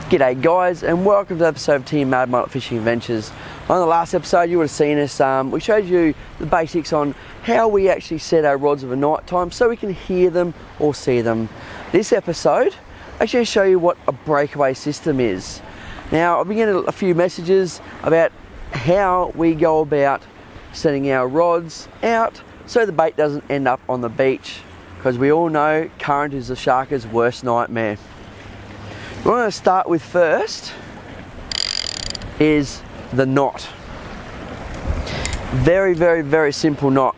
G'day guys, and welcome to the episode of Team Mad Mullet Fishing Adventures. On the last episode you would have seen us, we showed you the basics on how we actually set our rods of a night time so we can hear them or see them. This episode, I'm actually going to show you what a breakaway system is. Now I've been getting a few messages about how we go about setting our rods out so the bait doesn't end up on the beach, because we all know current is the sharker's worst nightmare. What I'm going to start with first is the knot. Very simple knot.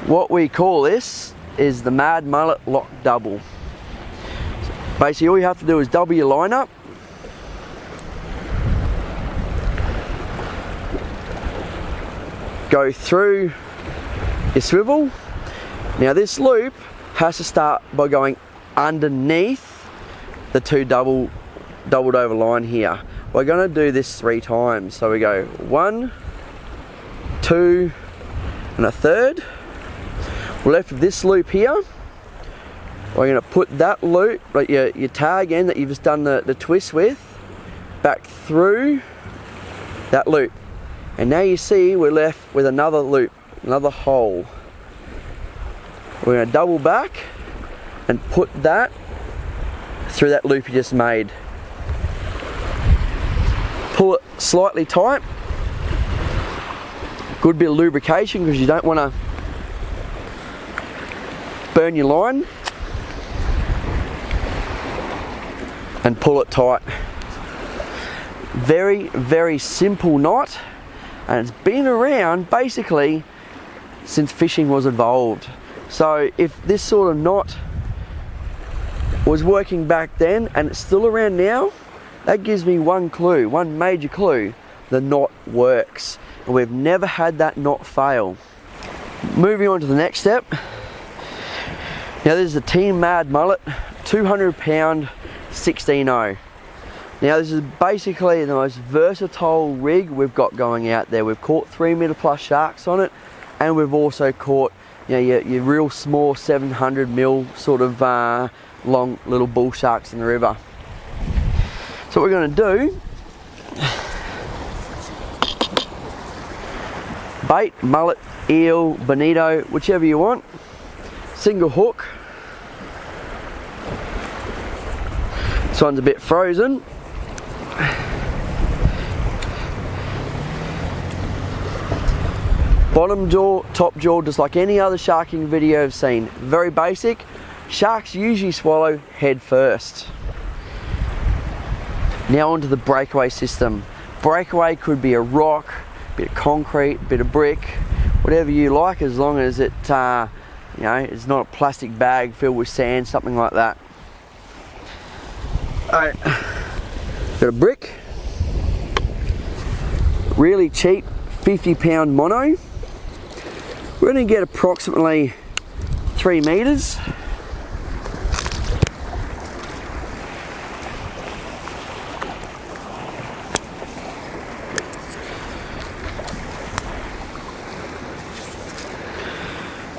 What we call this is the Mad Mullet Lock Double. So basically all you have to do is double your line up, go through your swivel. Now this loop has to start by going underneath the two doubled over line here. We're going to do this 3 times. So we go 1, 2, and a third. We're left with this loop here. We're going to put that loop, like your tag end that you've just done the twist with, back through that loop. And now you see we're left with another loop, another hole. We're going to double back and put that through that loop you just made. Pull it slightly tight. Good bit of lubrication because you don't want to burn your line. And pull it tight. Very simple knot, and it's been around basically since fishing was evolved. So if this sort of knot was working back then and it's still around now, that gives me one major clue: the knot works, and we've never had that knot fail. Moving on to the next step. Now this is the Team Mad Mullet 200 pound 16-0. Now this is basically the most versatile rig we've got going out there. We've caught 3 metre plus sharks on it, and we've also caught, you know, your real small 700 mil sort of long little bull sharks in the river. So what we're going to do, bait, mullet, eel, bonito, whichever you want, single hook. This one's a bit frozen. Bottom jaw, top jaw, just like any other sharking video I've seen. Very basic. Sharks usually swallow head first. Now onto the breakaway system. Breakaway could be a rock, a bit of concrete, a bit of brick, whatever you like, as long as it, you know, it's not a plastic bag filled with sand, something like that. Alright, got a brick. Really cheap, 50 pound mono. We're going to get approximately 3 meters.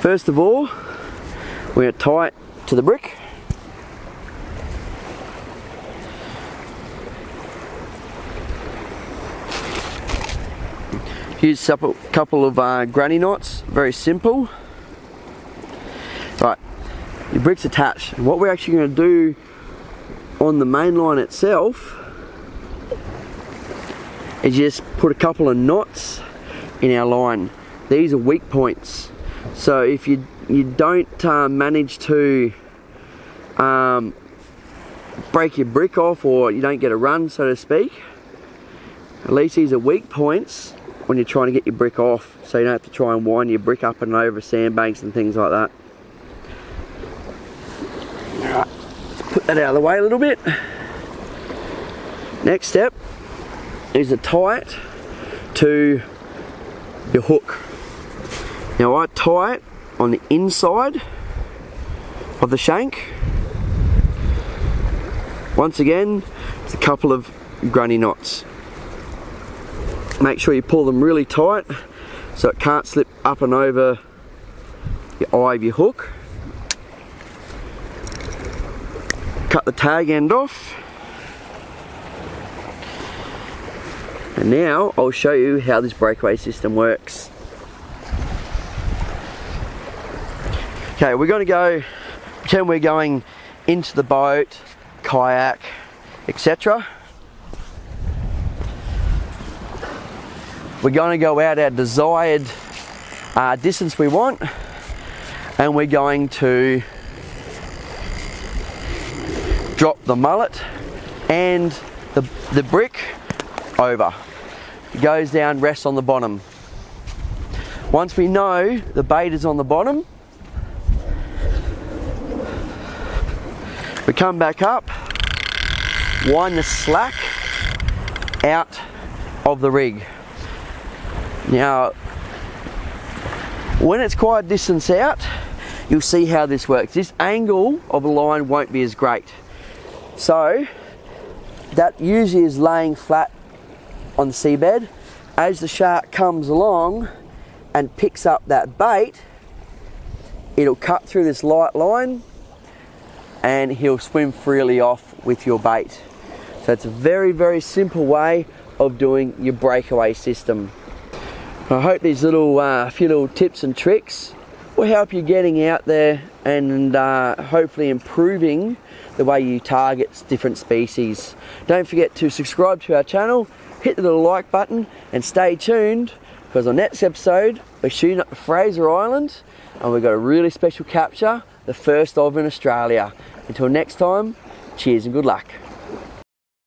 First of all, we're going to tie it to the brick. Use a couple of granny knots, very simple. Right, your brick's attached. And what we're actually going to do on the main line itself is just put a couple of knots in our line. These are weak points. So if you don't manage to break your brick off, or you don't get a run, so to speak, at least these are weak points when you're trying to get your brick off, so you don't have to try and wind your brick up and over sandbanks and things like that. Alright, let's put that out of the way a little bit. Next step is to tie it to your hook. Now I tie it on the inside of the shank. Once again, with a couple of granny knots. Make sure you pull them really tight so it can't slip up and over your eye of your hook. Cut the tag end off. And now I'll show you how this breakaway system works. Okay, we're going to go, pretend we're going into the boat, kayak, etc. We're going to go out our desired distance we want, and we're going to drop the mullet and the brick over. It goes down, rests on the bottom. Once we know the bait is on the bottom, we come back up, wind the slack out of the rig. Now, when it's quite a distance out, you'll see how this works. This angle of a line won't be as great. So, that usually is laying flat on the seabed. As the shark comes along and picks up that bait, it'll cut through this light line and he'll swim freely off with your bait. So it's a very, very simple way of doing your breakaway system. I hope these little few little tips and tricks will help you getting out there and hopefully improving the way you target different species. Don't forget to subscribe to our channel, hit the little like button, and stay tuned, because on next episode we're shooting up to Fraser Island and we've got a really special capture, the first of in Australia. Until next time, cheers and good luck.